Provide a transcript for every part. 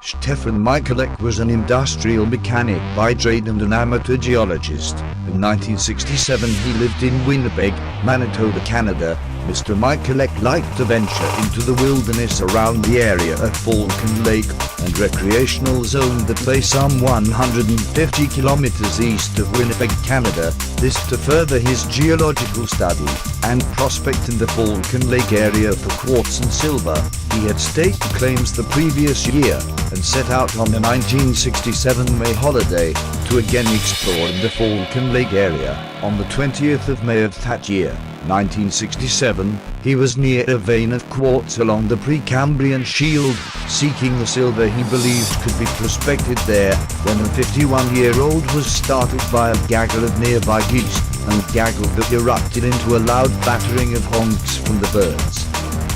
Stefan Michalak was an industrial mechanic by trade and an amateur geologist. In 1967 he lived in Winnipeg, Manitoba, Canada. Mr. Michalak liked to venture into the wilderness around the area of Falcon Lake and recreational zone that lay some 150 kilometers east of Winnipeg, Canada, this to further his geological study and prospect in the Falcon Lake area for quartz and silver. He had staked claims the previous year and set out on the 1967 May holiday to again explore the Falcon Lake area. On the 20th of May of that year, 1967, he was near a vein of quartz along the Precambrian shield, seeking the silver he believed could be prospected there, when the 51-year-old was startled by a gaggle of nearby geese, and gaggle that erupted into a loud battering of honks from the birds.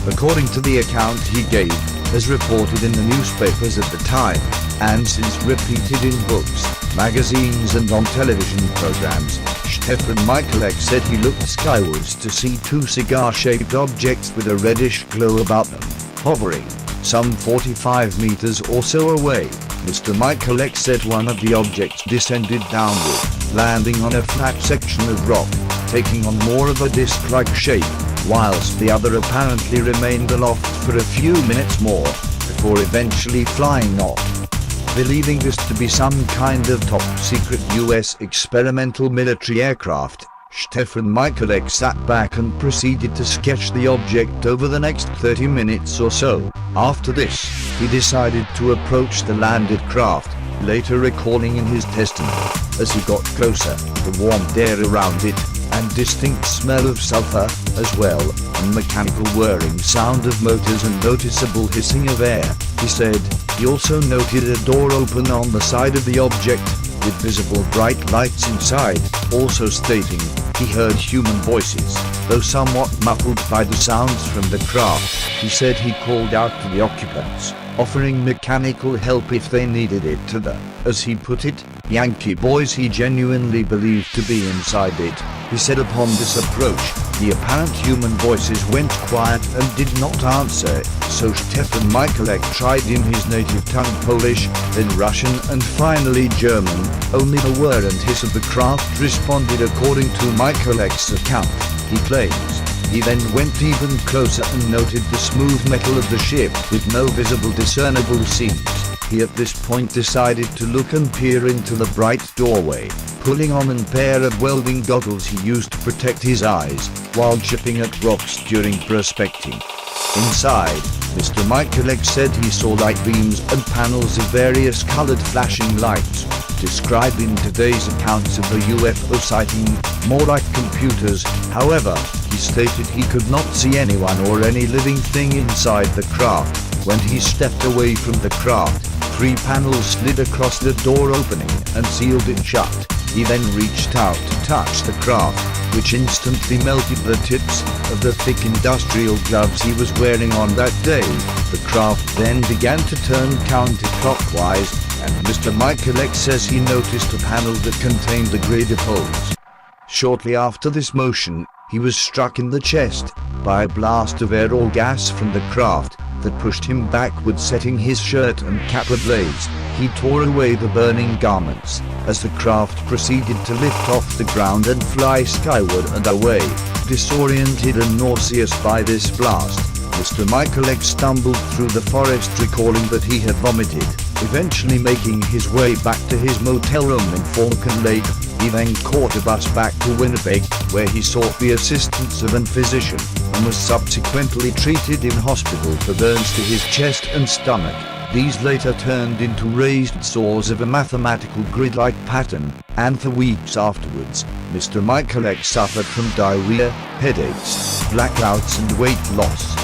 According to the account he gave, as reported in the newspapers at the time, and since repeated in books, magazines and on television programs, Stefan Michalak said he looked skywards to see two cigar-shaped objects with a reddish glow about them, hovering some 45 meters or so away. Mr. Michalak said one of the objects descended downward, landing on a flat section of rock, taking on more of a disc-like shape, whilst the other apparently remained aloft for a few minutes more, before eventually flying off. Believing this to be some kind of top-secret US experimental military aircraft, Stefan Michalak sat back and proceeded to sketch the object over the next 30 minutes or so. After this, he decided to approach the landed craft, later recalling in his testimony, as he got closer, the warm air around it, and distinct smell of sulfur, as well, and mechanical whirring sound of motors and noticeable hissing of air. He said he also noted a door open on the side of the object, with visible bright lights inside, also stating he heard human voices, though somewhat muffled by the sounds from the craft. He said he called out to the occupants, offering mechanical help if they needed it to the, as he put it, Yankee boys he genuinely believed to be inside it. He said upon this approach, the apparent human voices went quiet and did not answer, so Stefan Michalak tried in his native tongue Polish, then Russian and finally German. Only the whir and hiss of the craft responded according to Michalak's account. He claims he then went even closer and noted the smooth metal of the ship with no visible discernible seams. He at this point decided to look and peer into the bright doorway, pulling on a pair of welding goggles he used to protect his eyes while chipping at rocks during prospecting. Inside, Mr. Michalak said he saw light beams and panels of various colored flashing lights, described in today's accounts of the UFO sighting more like computers. However, he stated he could not see anyone or any living thing inside the craft. When he stepped away from the craft, 3 panels slid across the door opening and sealed it shut. He then reached out to touch the craft, which instantly melted the tips of the thick industrial gloves he was wearing on that day. The craft then began to turn counterclockwise, and Mr. Michalak says he noticed a panel that contained the graded holes. Shortly after this motion, he was struck in the chest by a blast of air or gas from the craft that pushed him backward, setting his shirt and cap ablaze. He tore away the burning garments as the craft proceeded to lift off the ground and fly skyward and away. Disoriented and nauseous by this blast, Mr. Michalak stumbled through the forest, recalling that he had vomited. Eventually making his way back to his motel room in Falcon Lake, he then caught a bus back to Winnipeg, where he sought the assistance of a physician, and was subsequently treated in hospital for burns to his chest and stomach. These later turned into raised sores of a mathematical grid-like pattern, and for weeks afterwards, Mr. Michalak suffered from diarrhea, headaches, blackouts and weight loss.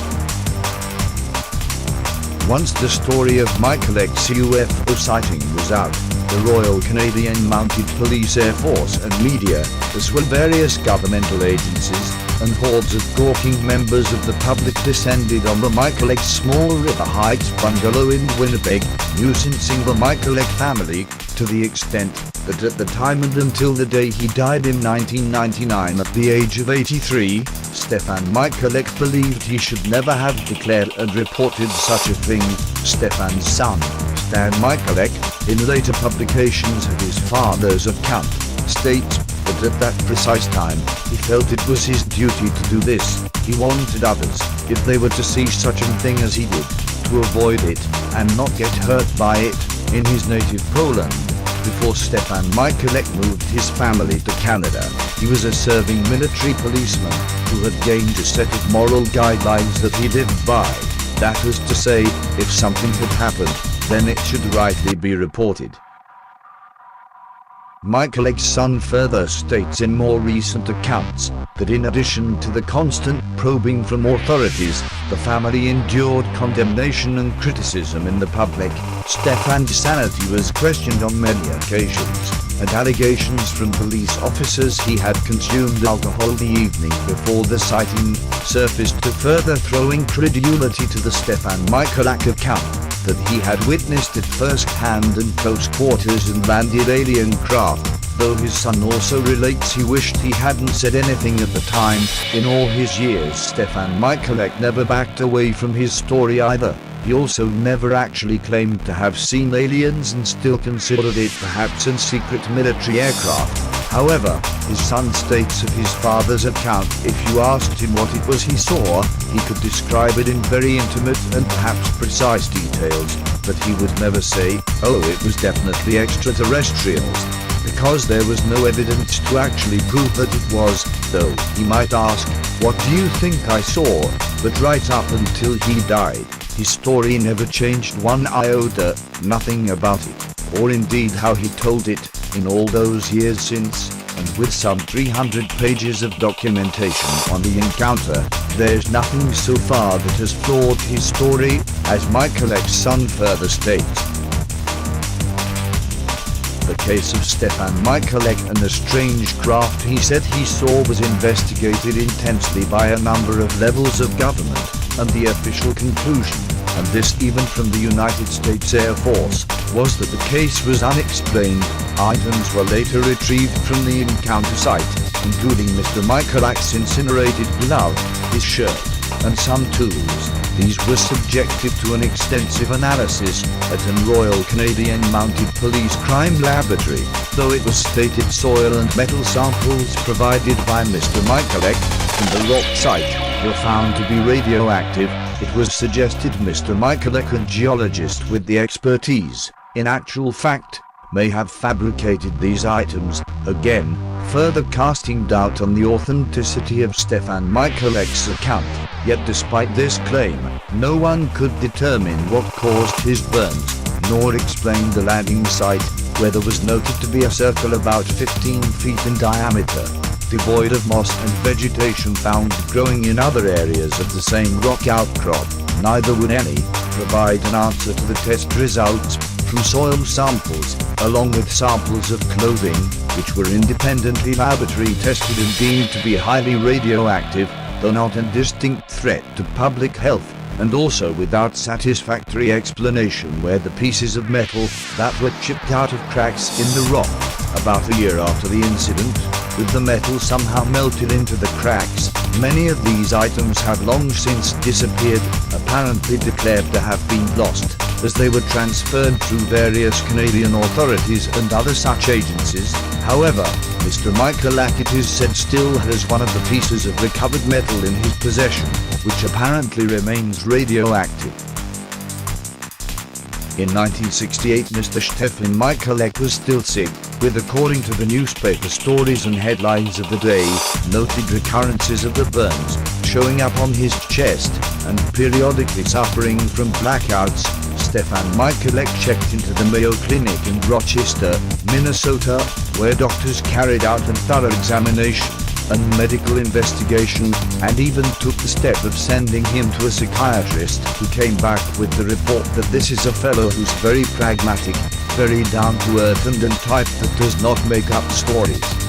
Once the story of Michalak's UFO sighting was out, the Royal Canadian Mounted Police, Air Force and media, as well various governmental agencies, and hordes of gawking members of the public descended on the Michalak Small River Heights bungalow in Winnipeg, nuisancing the Michalak family to the extent that at the time and until the day he died in 1999 at the age of 83, Stefan Michalak believed he should never have declared and reported such a thing. Stefan's son, Stan Michalak, in later publications of his father's account, states that at that precise time, he felt it was his duty to do this. He wanted others, if they were to see such a thing as he did, to avoid it, and not get hurt by it, in his native Poland. Before Stefan Michalak moved his family to Canada, he was a serving military policeman, who had gained a set of moral guidelines that he lived by. That was to say, if something had happened, then it should rightly be reported. Michalak's son further states in more recent accounts that in addition to the constant probing from authorities, the family endured condemnation and criticism in the public. Stefan's sanity was questioned on many occasions, and allegations from police officers he had consumed alcohol the evening before the sighting surfaced to further throw incredulity to the Stefan Michalak account that he had witnessed at first hand and close quarters and landed alien craft, though his son also relates he wished he hadn't said anything at the time. In all his years, Stefan Michalak never backed away from his story either. He also never actually claimed to have seen aliens and still considered it perhaps a secret military aircraft. However, his son states of his father's account, if you asked him what it was he saw, he could describe it in very intimate and perhaps precise details, but he would never say, oh, it was definitely extraterrestrials, because there was no evidence to actually prove that it was, though he might ask, what do you think I saw? But right up until he died, his story never changed one iota, nothing about it, or indeed how he told it, in all those years since, and with some 300 pages of documentation on the encounter, there's nothing so far that has flawed his story, as Michalak's son further states. The case of Stefan Michalak and the strange craft he said he saw was investigated intensely by a number of levels of government, and the official conclusion, and this even from the United States Air Force, was that the case was unexplained. Items were later retrieved from the encounter site, including Mr. Michalak's incinerated glove, his shirt, and some tools. These were subjected to an extensive analysis at an Royal Canadian Mounted Police Crime Laboratory, though it was stated soil and metal samples provided by Mr. Michalak from the rock site were found to be radioactive. It was suggested Mr. Michalak, a geologist with the expertise, in actual fact, may have fabricated these items, again, further casting doubt on the authenticity of Stefan Michalak's account. Yet despite this claim, no one could determine what caused his burns, nor explain the landing site, where there was noted to be a circle about 15 feet in diameter, devoid of moss and vegetation found growing in other areas of the same rock outcrop. Neither would any provide an answer to the test results from soil samples, along with samples of clothing, which were independently laboratory tested and deemed to be highly radioactive, though not a distinct threat to public health, and also without satisfactory explanation where the pieces of metal that were chipped out of cracks in the rock about a year after the incident, with the metal somehow melted into the cracks. Many of these items have long since disappeared, apparently declared to have been lost, as they were transferred through various Canadian authorities and other such agencies. However, Mr. Michalak, it is said, still has one of the pieces of recovered metal in his possession, which apparently remains radioactive. In 1968, Mr. Stefan Michalak was still sick, with, according to the newspaper stories and headlines of the day, noted recurrences of the burns showing up on his chest, and periodically suffering from blackouts. Stefan Michalak checked into the Mayo Clinic in Rochester, Minnesota, where doctors carried out a thorough examination and medical investigation, and even took the step of sending him to a psychiatrist, who came back with the report that this is a fellow who's very pragmatic, very down to earth, and a type that does not make up stories.